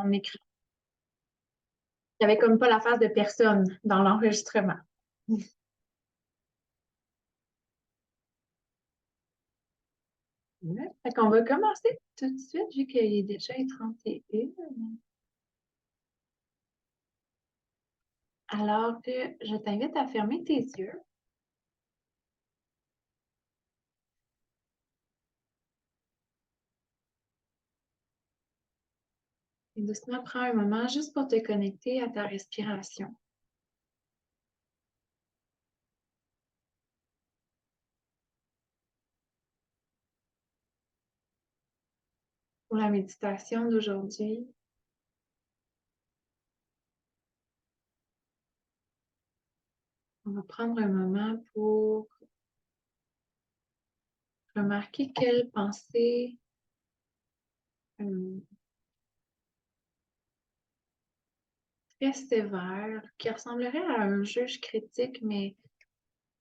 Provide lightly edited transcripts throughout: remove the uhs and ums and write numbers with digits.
ton écran. Il n'y avait comme pas la face de personne dans l'enregistrement. Ouais. Fait qu'on va commencer tout de suite, vu qu'il est déjà 31. Alors que je t'invite à fermer tes yeux. Et doucement, prends un moment juste pour te connecter à ta respiration. Pour la méditation d'aujourd'hui, on va prendre un moment pour remarquer quelle pensée très sévère, qui ressemblerait à un juge critique, mais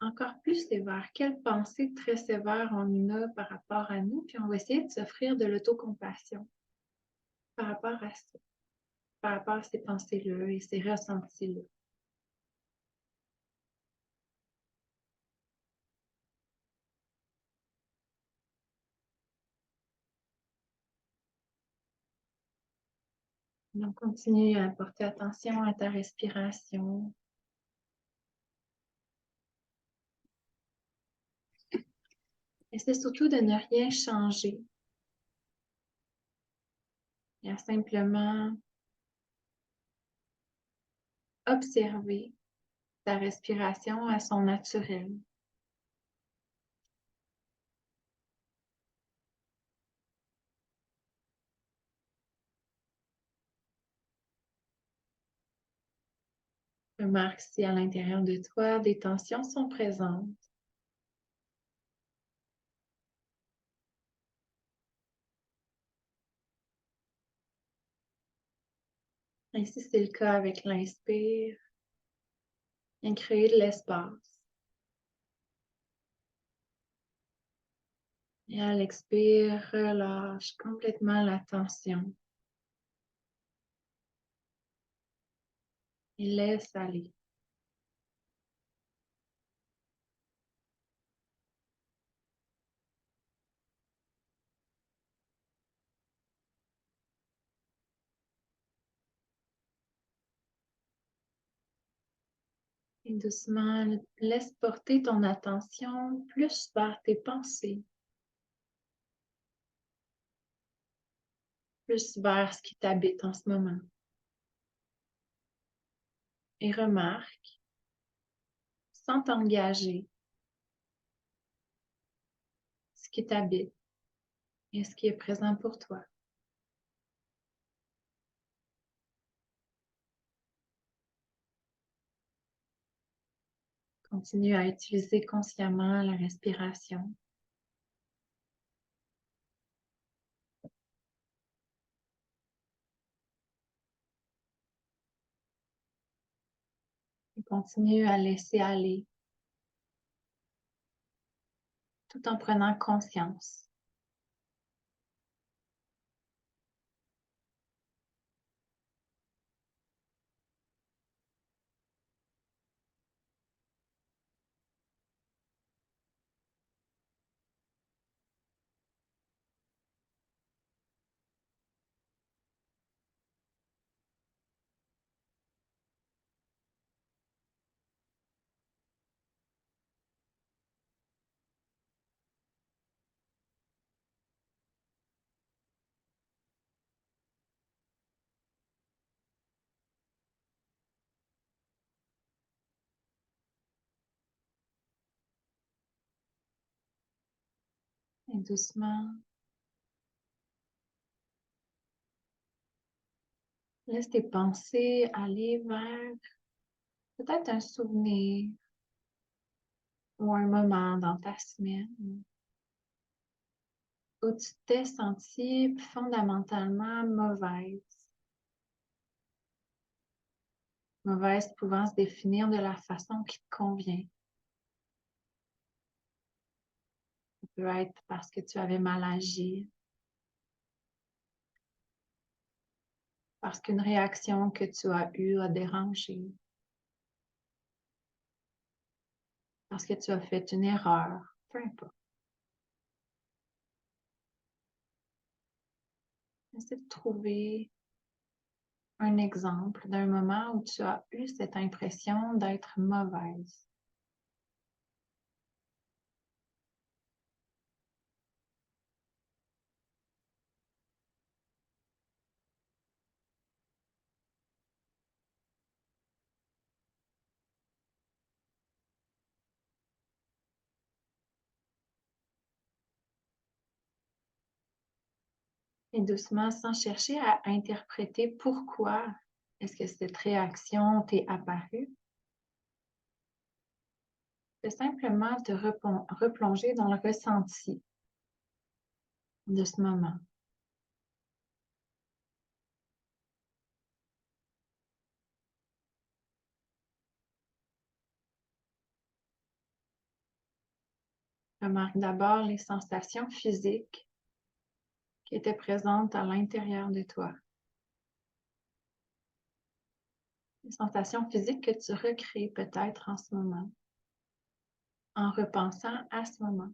encore plus sévère. Quelle pensée très sévère on a par rapport à nous, puis on va essayer de s'offrir de l'autocompassion par rapport à ça, par rapport à ces pensées-là et ces ressentis-là. Donc, continue à porter attention à ta respiration. Essaie surtout de ne rien changer. Et à simplement observer ta respiration à son naturel. Remarque si à l'intérieur de toi, des tensions sont présentes. Et si c'est le cas avec l'inspire, viens créer de l'espace. Et à l'expire, relâche complètement la tension. Et laisse aller. Et doucement, laisse porter ton attention plus vers tes pensées, plus vers ce qui t'habite en ce moment. Et remarque, sans t'engager, ce qui t'habite et ce qui est présent pour toi. Continue à utiliser consciemment la respiration. Et continue à laisser aller tout en prenant conscience. Et doucement, laisse tes pensées aller vers peut-être un souvenir ou un moment dans ta semaine où tu t'es sentie fondamentalement mauvaise. Mauvaise pouvant se définir de la façon qui te convient. Ça peut être parce que tu avais mal agi, parce qu'une réaction que tu as eue a dérangé, parce que tu as fait une erreur, peu importe. Essaie de trouver un exemple d'un moment où tu as eu cette impression d'être mauvaise. Et doucement, sans chercher à interpréter pourquoi est-ce que cette réaction t'est apparue, fais simplement te replonger dans le ressenti de ce moment. Remarque d'abord les sensations physiques qui étaient présentes à l'intérieur de toi. Les sensations physiques que tu recrées peut-être en ce moment, en repensant à ce moment.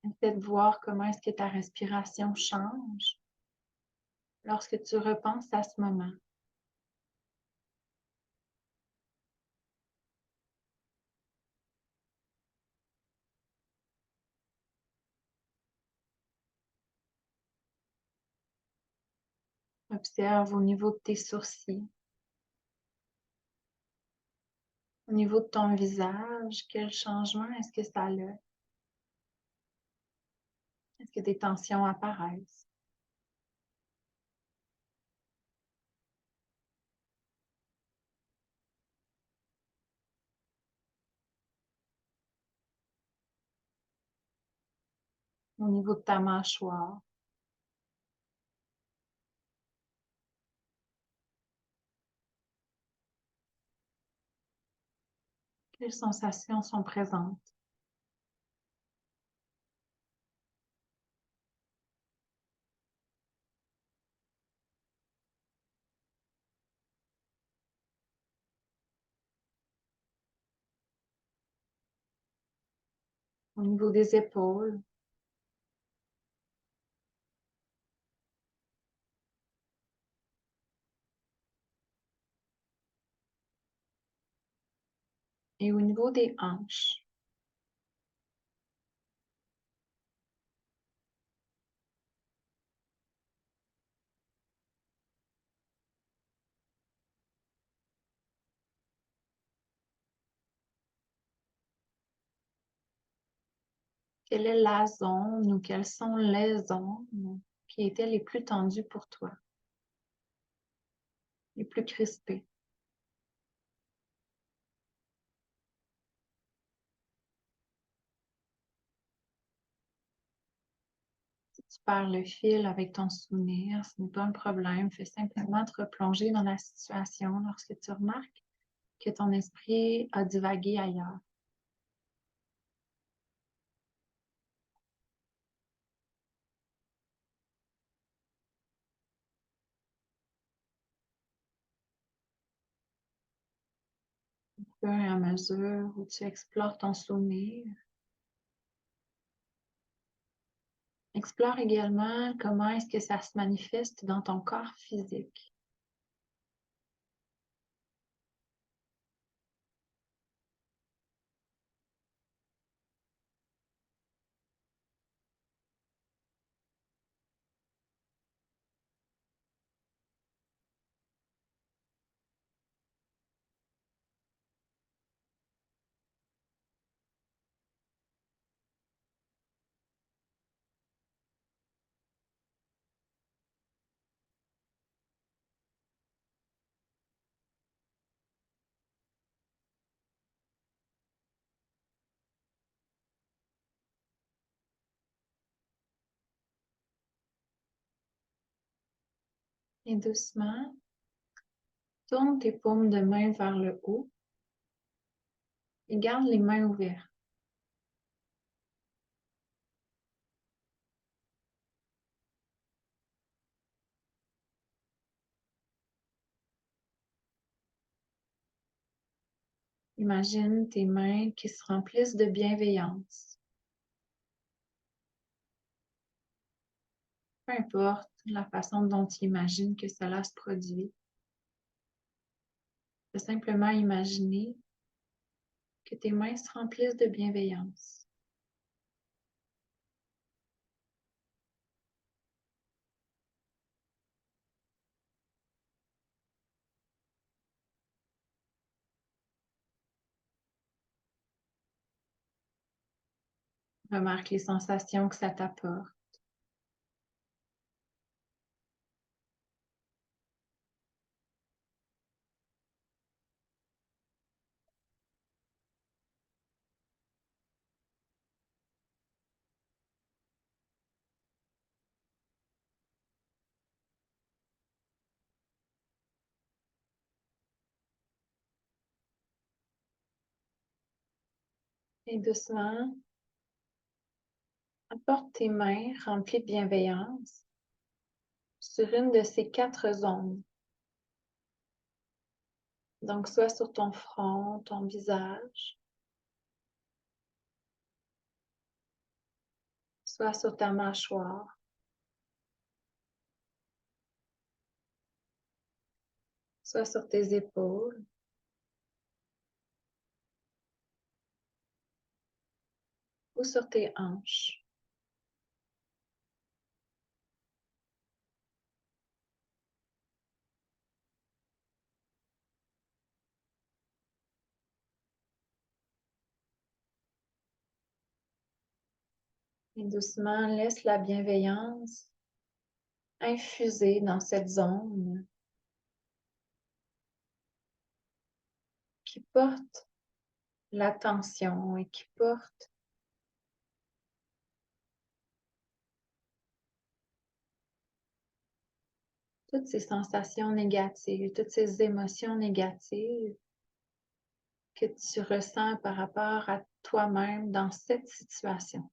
Essaie de voir comment est-ce que ta respiration change lorsque tu repenses à ce moment. Observe au niveau de tes sourcils, au niveau de ton visage, quel changement est-ce que ça a? Est-ce que des tensions apparaissent? Au niveau de ta mâchoire, quelles sensations sont présentes? Au niveau des épaules, et au niveau des hanches. Quelle est la zone ou quelles sont les zones qui étaient les plus tendues pour toi, les plus crispées? Si tu perds le fil avec ton souvenir, ce n'est pas un problème. Fais simplement te replonger dans la situation lorsque tu remarques que ton esprit a divagué ailleurs. Au fur et à mesure où tu explores ton souvenir, explore également comment est-ce que ça se manifeste dans ton corps physique. Et doucement, tourne tes paumes de main vers le haut et garde les mains ouvertes. Imagine tes mains qui se remplissent de bienveillance. Peu importe la façon dont tu imagines que cela se produit, de simplement imaginer que tes mains se remplissent de bienveillance. Remarque les sensations que ça t'apporte. Et doucement, apporte tes mains remplies de bienveillance sur une de ces 4 zones. Donc, soit sur ton front, ton visage, soit sur ta mâchoire, soit sur tes épaules, ou sur tes hanches. Et doucement, laisse la bienveillance infuser dans cette zone qui porte l'attention et qui porte toutes ces sensations négatives, toutes ces émotions négatives que tu ressens par rapport à toi-même dans cette situation.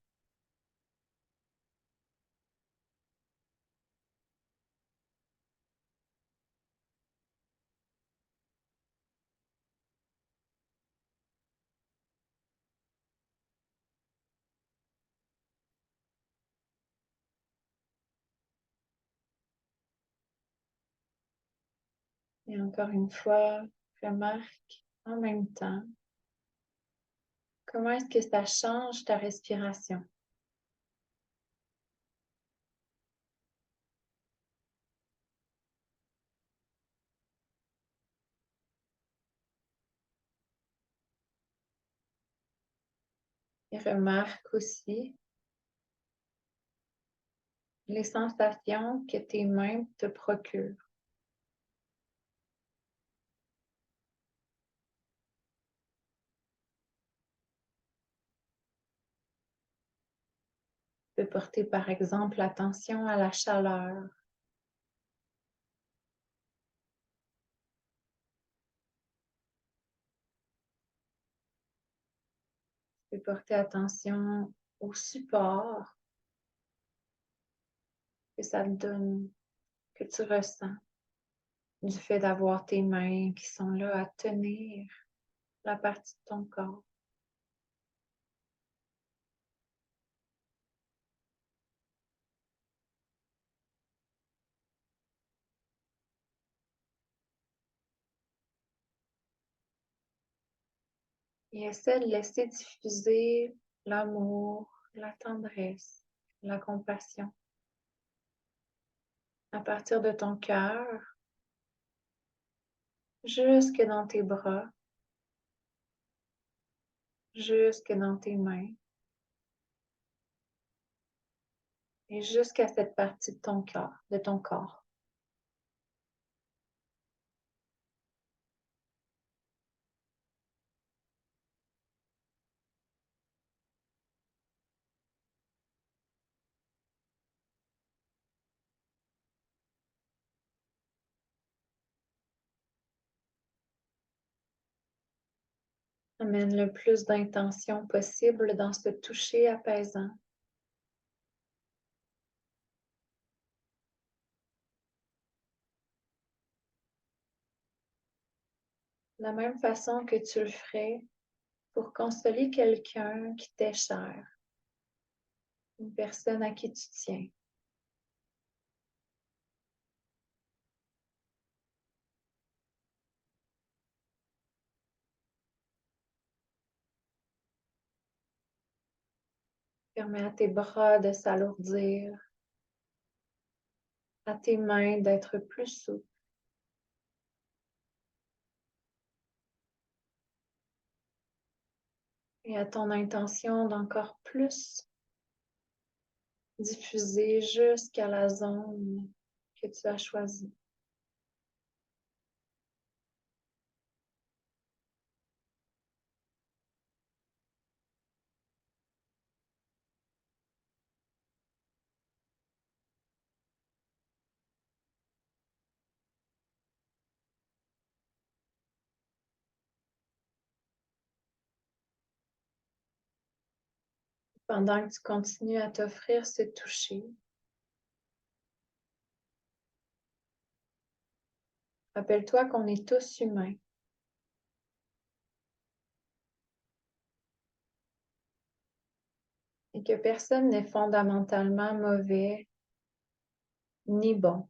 Et encore une fois, remarque en même temps comment est-ce que ça change ta respiration. Et remarque aussi les sensations que tes mains te procurent. Tu peux porter par exemple attention à la chaleur. Tu peux porter attention au support que ça te donne, que tu ressens du fait d'avoir tes mains qui sont là à tenir la partie de ton corps. Et essaie de laisser diffuser l'amour, la tendresse, la compassion à partir de ton cœur jusque dans tes bras, jusque dans tes mains et jusqu'à cette partie de ton cœur, de ton corps. Amène le plus d'intention possible dans ce toucher apaisant. De la même façon que tu le ferais pour consoler quelqu'un qui t'est cher, une personne à qui tu tiens. Permets à tes bras de s'alourdir, à tes mains d'être plus souples. Et à ton intention d'encore plus diffuser jusqu'à la zone que tu as choisie. Pendant que tu continues à t'offrir ce toucher, rappelle-toi qu'on est tous humains et que personne n'est fondamentalement mauvais ni bon.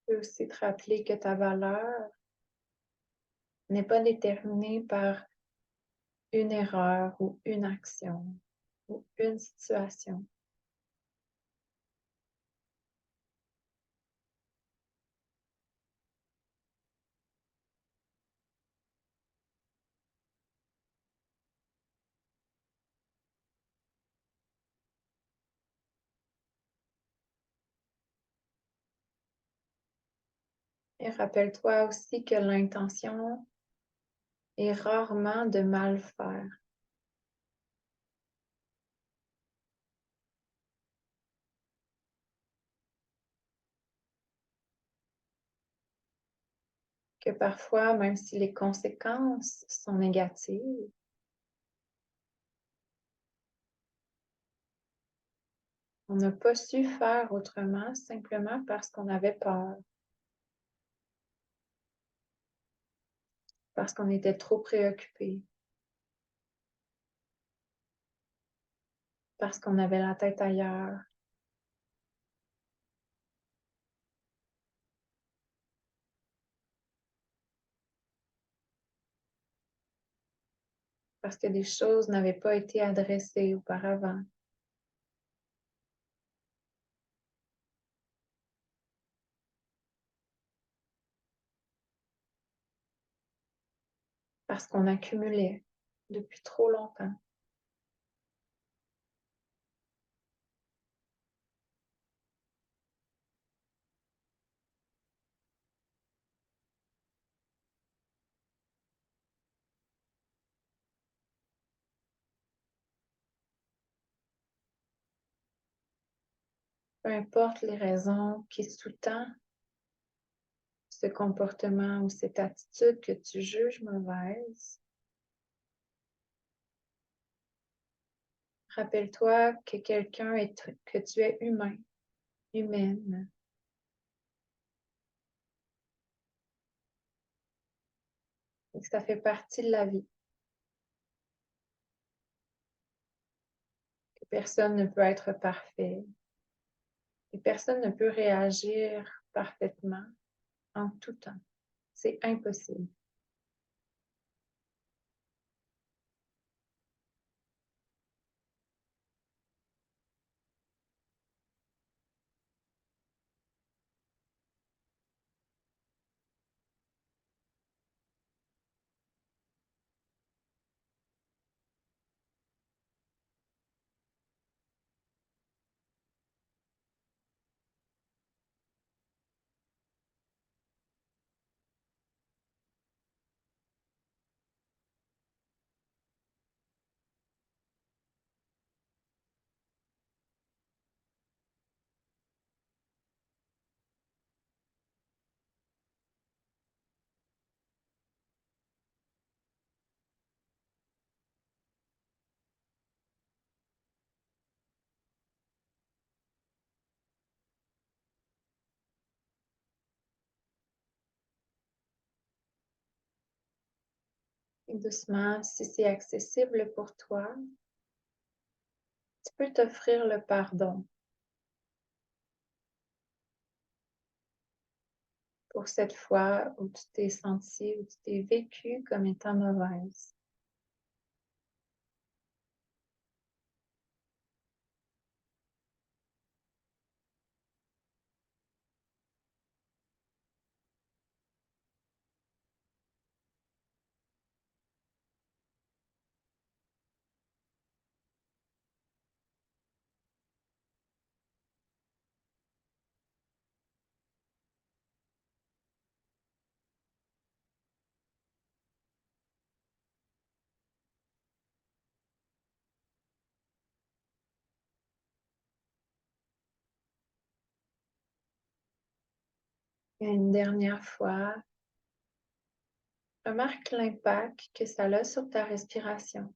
Tu peux aussi te rappeler que ta valeur n'est pas déterminée par une erreur ou une action ou une situation. Et rappelle-toi aussi que l'intention est rarement de mal faire. Que parfois, même si les conséquences sont négatives, on n'a pas su faire autrement simplement parce qu'on avait peur, parce qu'on était trop préoccupé, parce qu'on avait la tête ailleurs. Parce que des choses n'avaient pas été adressées auparavant. Parce qu'on accumulait depuis trop longtemps. Peu importe les raisons qui sous-tendent ce comportement ou cette attitude que tu juges mauvaise, rappelle-toi que que tu es humain, humaine, et que ça fait partie de la vie, que personne ne peut être parfait et personne ne peut réagir parfaitement en tout temps. C'est impossible. Et doucement, si c'est accessible pour toi, tu peux t'offrir le pardon pour cette fois où tu t'es sentie, où tu t'es vécue comme étant mauvaise. Et une dernière fois, remarque l'impact que ça a sur ta respiration.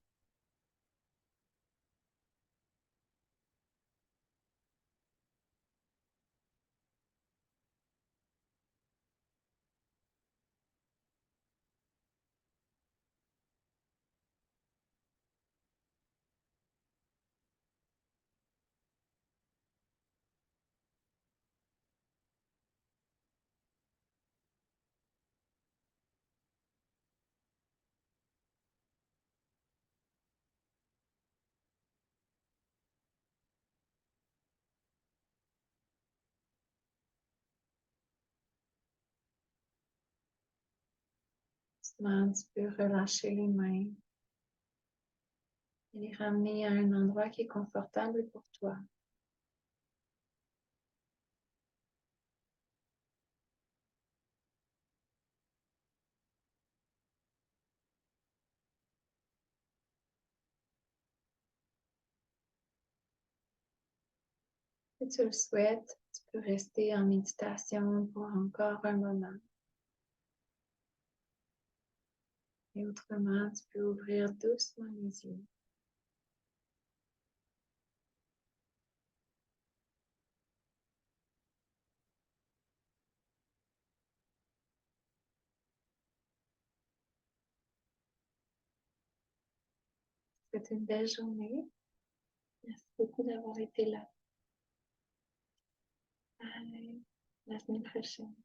Doucement, tu peux relâcher les mains et les ramener à un endroit qui est confortable pour toi. Si tu le souhaites, tu peux rester en méditation pour encore un moment. Et autrement, tu peux ouvrir doucement les yeux. C'était une belle journée. Merci beaucoup d'avoir été là. Bye. La semaine prochaine.